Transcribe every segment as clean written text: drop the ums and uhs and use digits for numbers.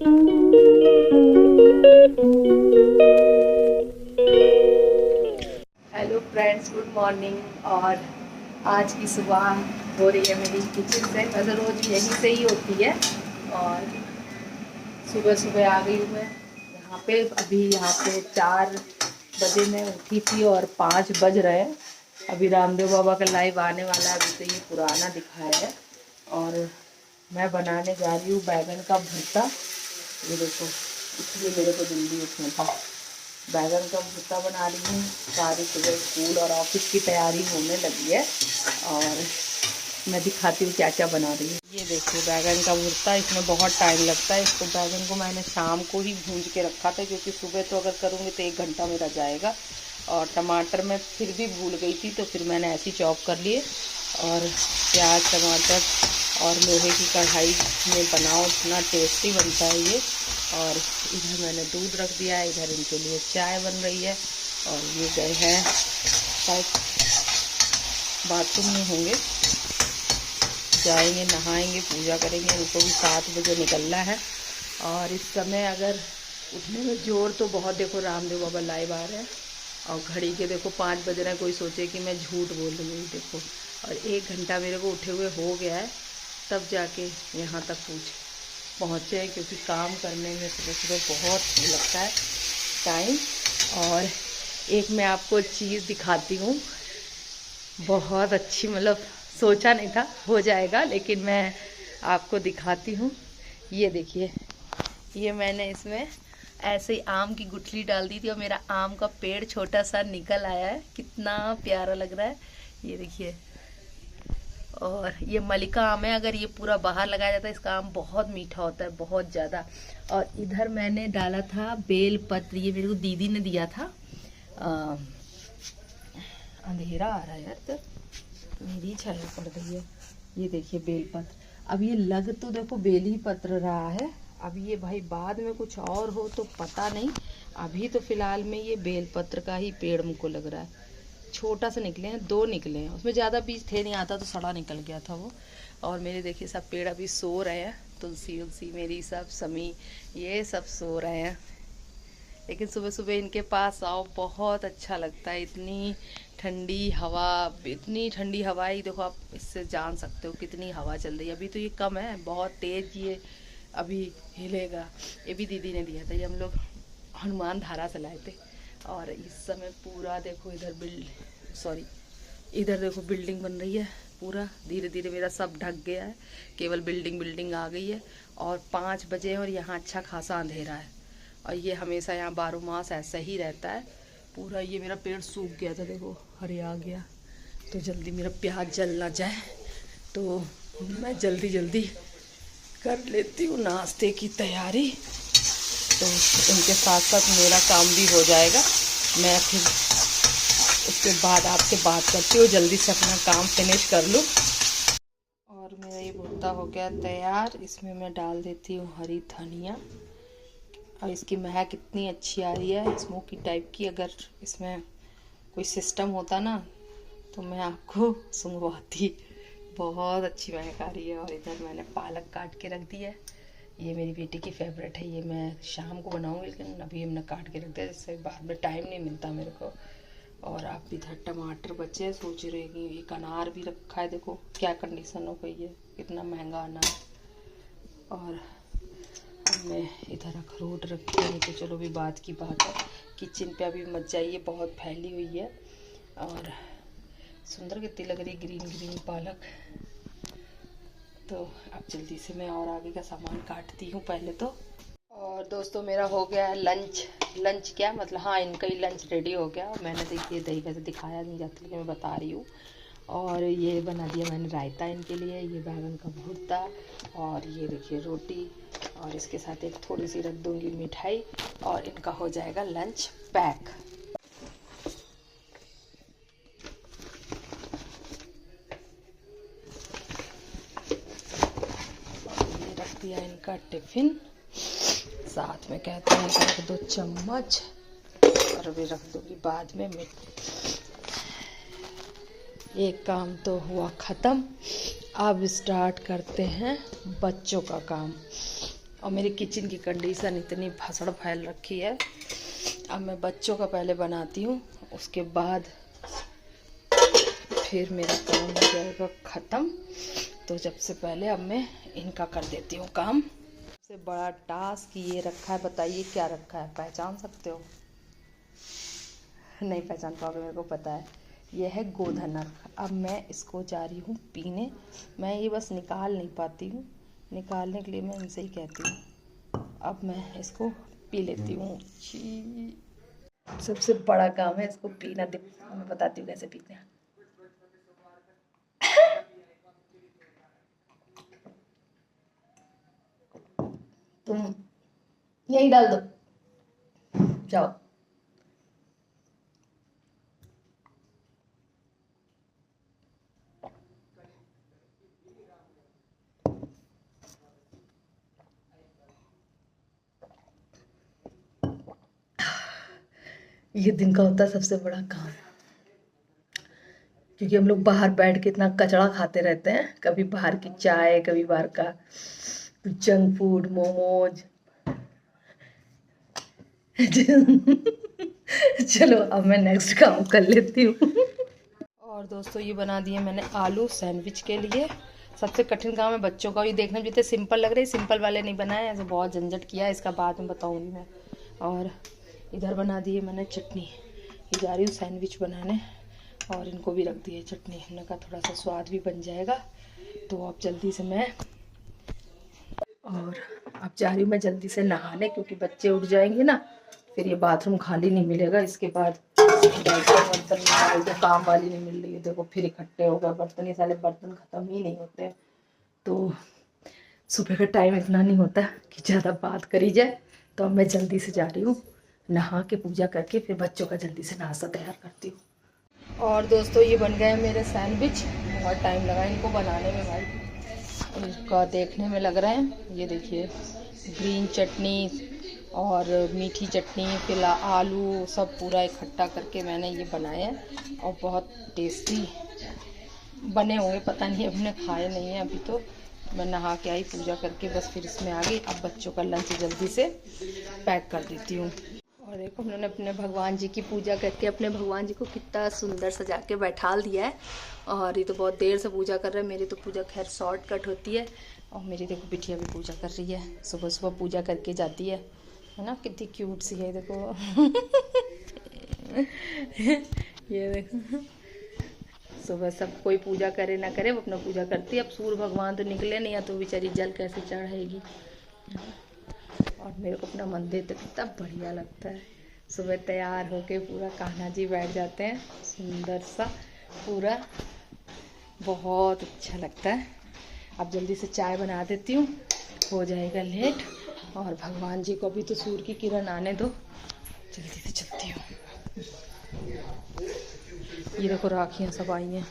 Hello friends, good morning. और आज की सुबह हो रही है मेरी किचन से। वैसे रोज़ यहीं से ही होती है। और सुबह सुबह आ गई हूँ मैं यहाँ पे। अभी यहाँ पे 4 बजे मैं उठी थी और 5 बज रहे हैं। अभी रामदेव बाबा का लाइव आने वाला है। अभी तो ये पुराना दिखाया है। और मैं बनाने जा रही हूँ बैगन का भरता। ये देखो, इसलिए मेरे को जल्दी उठना था। बैगन का भुट्टा बना रही हूँ। सारी सुबह स्कूल और ऑफिस की तैयारी होने लगी है। और मैं दिखाती हूँ क्या क्या बना रही हूँ। ये देखिए बैगन का भुट्टा। इसमें बहुत टाइम लगता है। इसको बैगन को मैंने शाम को ही भूंज के रखा था, क्योंकि सुबह तो अगर करूँगी तो 1 घंटा मेरा जाएगा। और टमाटर मैं फिर भी भूल गई थी, तो फिर मैंने ऐसे ही चॉप कर लिए। और प्याज टमाटर और लोहे की कढ़ाई में बनाओ, इतना टेस्टी बनता है ये। और इधर मैंने दूध रख दिया है, इधर इनके लिए चाय बन रही है। और ये गए हैं शायद बाथरूम में होंगे, जाएंगे नहाएंगे पूजा करेंगे। इनको भी 7 बजे निकलना है। और इस समय अगर उठने में जोर तो बहुत, देखो रामदेव बाबा लाइव आ रहे हैं। और घड़ी के देखो 5 बज रहे हैं। कोई सोचे कि मैं झूठ बोल रही हूँ, देखो। और 1 घंटा मेरे को उठे हुए हो गया है, तब जाके यहाँ तक पहुँचे हैं। क्योंकि काम करने में सुबह सुबह बहुत लगता है टाइम। और एक मैं आपको चीज़ दिखाती हूँ, बहुत अच्छी, मतलब सोचा नहीं था हो जाएगा, लेकिन मैं आपको दिखाती हूँ। ये देखिए, ये मैंने इसमें ऐसे ही आम की गुठली डाल दी थी और मेरा आम का पेड़ छोटा सा निकल आया है। कितना प्यारा लग रहा है, ये देखिए। और ये मलिका आम है। अगर ये पूरा बाहर लगाया जाता है, इसका आम बहुत मीठा होता है, बहुत ज़्यादा। और इधर मैंने डाला था बेल पत्र। ये मेरे को दीदी ने दिया था। अंधेरा आ रहा है यार, तो मेरी छाया पड़ रही है। ये देखिए बेल पत्र। अब ये लग तो देखो बेल ही पत्र रहा है। अब ये भाई बाद में कुछ और हो तो पता नहीं। अभी तो फिलहाल में ये बेल पत्र का ही पेड़ मुझको लग रहा है। छोटा सा निकले हैं, 2 निकले हैं। उसमें ज़्यादा बीज थे नहीं, आता तो सड़ा निकल गया था वो। और मेरे देखिए सब पेड़ अभी सो रहे हैं। तुलसी उलसी मेरी सब समी ये सब सो रहे हैं। लेकिन सुबह सुबह इनके पास आओ बहुत अच्छा लगता है। इतनी ठंडी हवा, इतनी ठंडी हवा ही, देखो आप इससे जान सकते हो कितनी हवा चल रही है। अभी तो ये कम है, बहुत तेज ये अभी हिलेगा। ये भी दीदी ने दिया था, ये हम लोग हनुमान धारा से लाए थे। और इस समय पूरा देखो इधर देखो बिल्डिंग बन रही है। पूरा धीरे धीरे मेरा सब ढक गया है, केवल बिल्डिंग आ गई है। और 5 बजे और यहाँ अच्छा खासा अंधेरा है। और ये हमेशा यहाँ 12 मास ऐसा ही रहता है। पूरा ये मेरा पेड़ सूख गया था, देखो हरिया गया। तो जल्दी मेरा प्याज जल ना जाए, तो मैं जल्दी जल्दी कर लेती हूँ नाश्ते की तैयारी। तो उनके साथ साथ मेरा काम भी हो जाएगा। मैं फिर उसके बाद आपसे बात करती हूँ, जल्दी से अपना काम फिनिश कर लूँ। और मेरा ये भुट्टा हो गया तैयार। इसमें मैं डाल देती हूँ हरी धनिया। और इसकी महक इतनी अच्छी आ रही है, स्मोकी टाइप की। अगर इसमें कोई सिस्टम होता ना तो मैं आपको सुंघवाती। बहुत अच्छी महक आ रही है। और इधर मैंने पालक काट के रख दी है। ये मेरी बेटी की फेवरेट है। ये मैं शाम को बनाऊंगी, लेकिन अभी हमने काट के रख दिया, जिससे बाद में टाइम नहीं मिलता मेरे को। और आप इधर टमाटर बचे, सोच रहे कि एक अनार भी रखा है। देखो क्या कंडीशन हो गई है, कितना महंगा अनार। और अब मैं इधर अखरोट रखी है। तो चलो भी बात की बात है, किचन पे अभी मत जाइए, बहुत फैली हुई है। और सुंदर कितनी लग रही ग्रीन ग्रीन पालक। तो अब जल्दी से मैं और आगे का सामान काटती हूँ पहले तो। और दोस्तों मेरा हो गया है लंच क्या मतलब, हाँ इनका ही लंच रेडी हो गया। मैंने देखिए दही वैसे दिखाया नहीं जाता, लेकिन मैं बता रही हूँ। और ये बना दिया मैंने रायता इनके लिए, ये बैगन का भुर्ता। और ये देखिए रोटी। और इसके साथ एक थोड़ी सी रख दूँगी मिठाई। और इनका हो जाएगा लंच पैक। ये रख दिया इनका टिफ़िन। साथ में कहते हैं कि रख दो चम्मच। और अभी रख दूँगी बाद में एक काम तो हुआ ख़त्म। अब स्टार्ट करते हैं बच्चों का काम। और मेरी किचन की कंडीशन इतनी भसड़ फैल रखी है। अब मैं बच्चों का पहले बनाती हूँ, उसके बाद फिर मेरा काम हो जाएगा ख़त्म। तो जब से पहले अब मैं इनका कर देती हूँ काम। सबसे बड़ा टास्क ये रखा है, बताइए क्या रखा है? पहचान सकते हो? नहीं पहचान पाओगे, मेरे को पता है। यह है गोधन अर्घ। अब मैं इसको जा रही हूँ पीने। मैं ये बस निकाल नहीं पाती हूँ, निकालने के लिए मैं इनसे ही कहती हूँ। अब मैं इसको पी लेती हूँ। सबसे बड़ा काम है इसको पीना। मैं बताती हूँ कैसे पीते हैं। तुम यही डाल दो, जाओ। ये दिन का होता है सबसे बड़ा काम, क्योंकि हम लोग बाहर बैठ के इतना कचड़ा खाते रहते हैं। कभी बाहर की चाय, कभी बाहर का जंक फूड, मोमोज। चलो अब मैं नेक्स्ट काम कर लेती हूँ। और दोस्तों ये बना दिए मैंने आलू सैंडविच के लिए। सबसे कठिन काम है बच्चों का। ये देखने में जितने सिंपल लग रहे हैं, सिंपल वाले नहीं बनाए, ऐसे बहुत झंझट किया है, इसका बाद में बताऊंगी मैं। और इधर बना दिए मैंने चटनी। ये जा रही हूँ सैंडविच बनाने, और इनको भी रख दिए चटनी। हमने कहा थोड़ा सा स्वाद भी बन जाएगा। तो अब जल्दी से मैं अब जा रही हूँ मैं जल्दी से नहाने, क्योंकि बच्चे उठ जाएंगे ना, फिर ये बाथरूम खाली नहीं मिलेगा। इसके बाद बर्तन तो काम वाली नहीं मिल रही है, देखो फिर इकट्ठे हो गए बर्तन। ये सारे बर्तन ख़त्म ही नहीं होते। तो सुबह का टाइम इतना नहीं होता कि ज़्यादा बात करी जाए। तो अब मैं जल्दी से जा रही हूँ नहा के, पूजा करके फिर बच्चों का जल्दी से नाश्ता तैयार करती हूँ। और दोस्तों ये बन गए मेरे सैंडविच। बहुत टाइम लगा इनको बनाने में भाई, इनका देखने में लग रहे हैं। ये देखिए ग्रीन चटनी और मीठी चटनी, फिर आलू सब पूरा इकट्ठा करके मैंने ये बनाए हैं, और बहुत टेस्टी बने होंगे। पता नहीं, हमने खाए नहीं है अभी। तो मैं नहा के आई, पूजा करके बस फिर इसमें आ गई। अब बच्चों का लंच जल्दी से पैक कर देती हूँ। और देखो उन्होंने अपने भगवान जी की पूजा करके अपने भगवान जी को कितना सुंदर सजा के बैठाल दिया है। और ये तो बहुत देर से पूजा कर रहे हैं। मेरी तो पूजा खैर शॉर्टकट होती है। और मेरी देखो बिटिया भी पूजा कर रही है, सुबह सुबह पूजा करके जाती है ना। कितनी क्यूट सी है देखो। ये देखो, सुबह सब कोई पूजा करे ना करे, वो अपना पूजा करती है। अब सूर्य भगवान तो निकले नहीं है, तो बेचारी जल कैसे चढ़ाएगी। और मेरे को अपना मंदिर तो कितना बढ़िया लगता है। सुबह तैयार होके पूरा कान्हा जी बैठ जाते हैं, सुंदर सा पूरा, बहुत अच्छा लगता है। अब जल्दी से चाय बना देती हूँ, हो जाएगा लेट। और भगवान जी को अभी तो सूर्य की किरण आने दो, जल्दी से चलती हूँ। ये देखो राखियाँ सब आई हैं,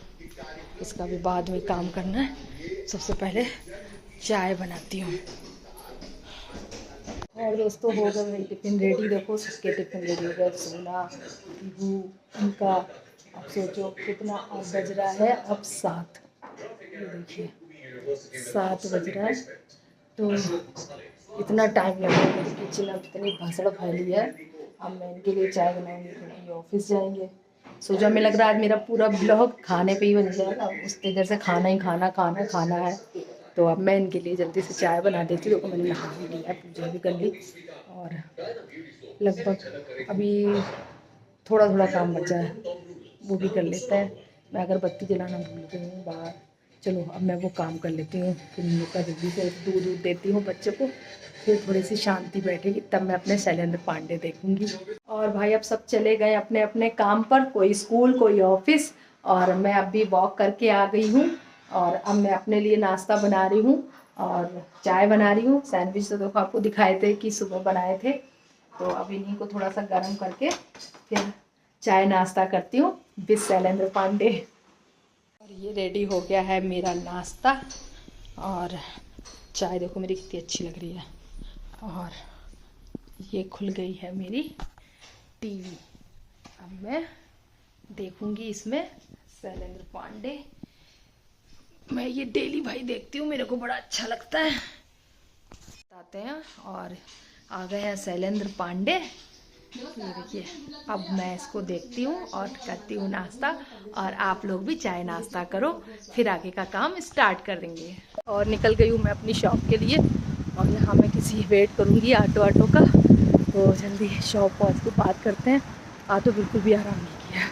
इसका भी बाद में काम करना है। सबसे पहले चाय बनाती हूँ। और दोस्तों हो गया मेरी टिफ़िन रेडी। देखो सबके टिफ़िन रेडी हो गया, सोना, पीहू, इनका। अब सोचो कितना अब बज रहा है, अब 7। ये देखिए 7 बज रहा है। तो इतना टाइम लगेगा। मेरी किचन अब इतनी भसड़ फैली है। अब मैं इनके लिए चाय बनाऊंगी, क्योंकि ऑफिस जाएंगे। सोचा में लग रहा है आज मेरा पूरा ब्लॉग खाने पे ही बन जाएगा। उस इधर से खाना ही खाना है। तो अब मैं इनके लिए जल्दी से चाय बना देती हूँ। तो मैंने नहा भी लिया, पूजा भी कर ली, और लगभग अभी थोड़ा थोड़ा काम बचा है, वो भी कर लेते हैं। मैं अगरबत्ती जलाना भूल गई हूँ बाहर। चलो अब मैं वो काम कर लेती हूँ, फिर इन लोग का जल्दी से दूध देती हूँ बच्चों को। फिर थोड़ी सी शांति बैठेगी, तब मैं अपने शैलेंद्र पांडे देखूंगी। और भाई अब सब चले गए अपने अपने काम पर, कोई स्कूल कोई ऑफिस। और मैं अभी वॉक करके आ गई हूँ, और अब मैं अपने लिए नाश्ता बना रही हूँ और चाय बना रही हूँ। सैंडविच तो देखो आपको दिखाए थे कि सुबह बनाए थे। तो अब इन्हीं को थोड़ा सा गर्म करके फिर चाय नाश्ता करती हूँ विद शैलेंद्र पांडे। और ये रेडी हो गया है मेरा नाश्ता, और चाय देखो मेरी कितनी अच्छी लग रही है। और ये खुल गई है मेरी टीवी। अब मैं देखूंगी इसमें शैलेंद्र पांडे। मैं ये डेली भाई देखती हूँ, मेरे को बड़ा अच्छा लगता है। जाते हैं और आ गए हैं शैलेंद्र पांडे। ये देखिए, अब मैं इसको देखती हूँ और करती हूँ नाश्ता, और आप लोग भी चाय नाश्ता करो, फिर आगे का काम स्टार्ट कर देंगे। और निकल गई हूँ मैं अपनी शॉप के लिए, और यहाँ मैं किसी वेट करूँगी ऑटो का, तो जल्दी शॉप पहुँच के बात करते हैं। तो बिल्कुल भी आराम नहीं किया,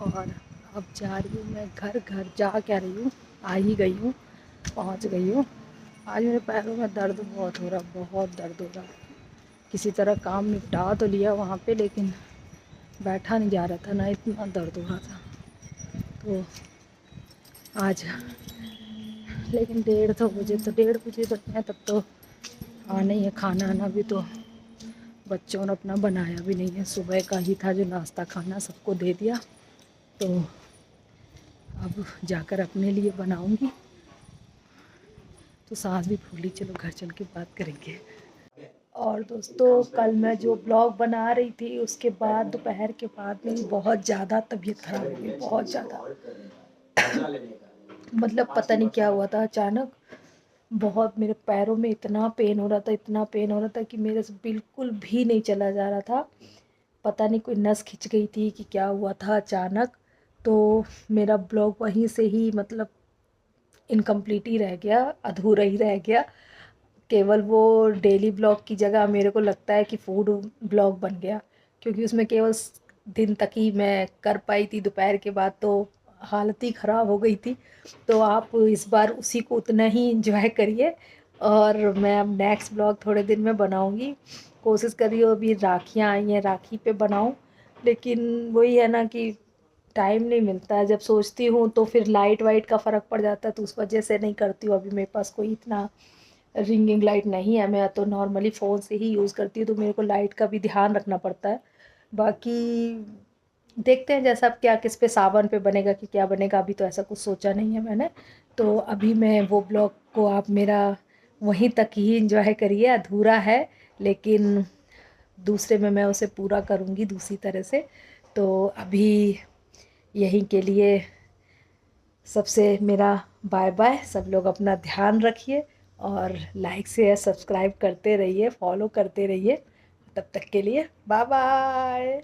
और अब जा रही हूँ मैं घर जा क्या रही हूँ, आ ही गई हूँ, पहुँच गई हूँ। आज मेरे पैरों में दर्द बहुत हो रहा, बहुत दर्द हो रहा। किसी तरह काम निपटा तो लिया वहाँ पे, लेकिन बैठा नहीं जा रहा था ना, इतना दर्द हो रहा था। तो आज लेकिन 1:30 बजे, तो 1:30 बजे तक है, तब तो आना ही है। खाना आना भी तो बच्चों ने अपना बनाया भी नहीं है, सुबह का ही था जो नाश्ता खाना सबको दे दिया। तो अब जाकर अपने लिए बनाऊंगी। तो सांस भी फूली, चलो घर चल के बात करेंगे। और दोस्तों, कल मैं जो ब्लॉग बना रही थी, उसके बाद दोपहर के बाद मेरी बहुत ज़्यादा तबीयत ख़राब हो गई, बहुत ज़्यादा। मतलब पता नहीं क्या हुआ था, अचानक बहुत मेरे पैरों में इतना पेन हो रहा था, इतना पेन हो रहा था कि मेरे से बिल्कुल भी नहीं चला जा रहा था। पता नहीं कोई नस खिंच गई थी कि क्या हुआ था अचानक। तो मेरा ब्लॉग वहीं से ही मतलब इनकम्प्लीट ही रह गया, अधूरा ही रह गया। केवल वो डेली ब्लॉग की जगह मेरे को लगता है कि फूड ब्लॉग बन गया, क्योंकि उसमें केवल दिन तक ही मैं कर पाई थी, दोपहर के बाद तो हालत ही ख़राब हो गई थी। तो आप इस बार उसी को उतना ही इंजॉय करिए, और मैं अब नेक्स्ट ब्लॉग थोड़े दिन में बनाऊंगी। कोशिश कर रही हूँ, अभी राखियाँ आई हैं, राखी पे बनाऊँ, लेकिन वही है ना कि टाइम नहीं मिलता है। जब सोचती हूँ तो फिर लाइट वाइट का फ़र्क पड़ जाता है, तो उस वजह से नहीं करती हूँ। अभी मेरे पास कोई इतना रिंगिंग लाइट नहीं है, मैं तो नॉर्मली फ़ोन से ही यूज़ करती हूँ, तो मेरे को लाइट का भी ध्यान रखना पड़ता है। बाकी देखते हैं जैसा अब क्या किस पे सावन पे बनेगा कि क्या बनेगा, अभी तो ऐसा कुछ सोचा नहीं है मैंने। तो अभी मैं वो ब्लॉग को आप मेरा वहीं तक ही इंजॉय करिए, अधूरा है, लेकिन दूसरे में मैं उसे पूरा करूँगी दूसरी तरह से। तो अभी यहीं के लिए सबसे मेरा बाय बाय। सब लोग अपना ध्यान रखिए, और लाइक शेयर सब्सक्राइब करते रहिए, फॉलो करते रहिए। तब तक के लिए बाय बाय।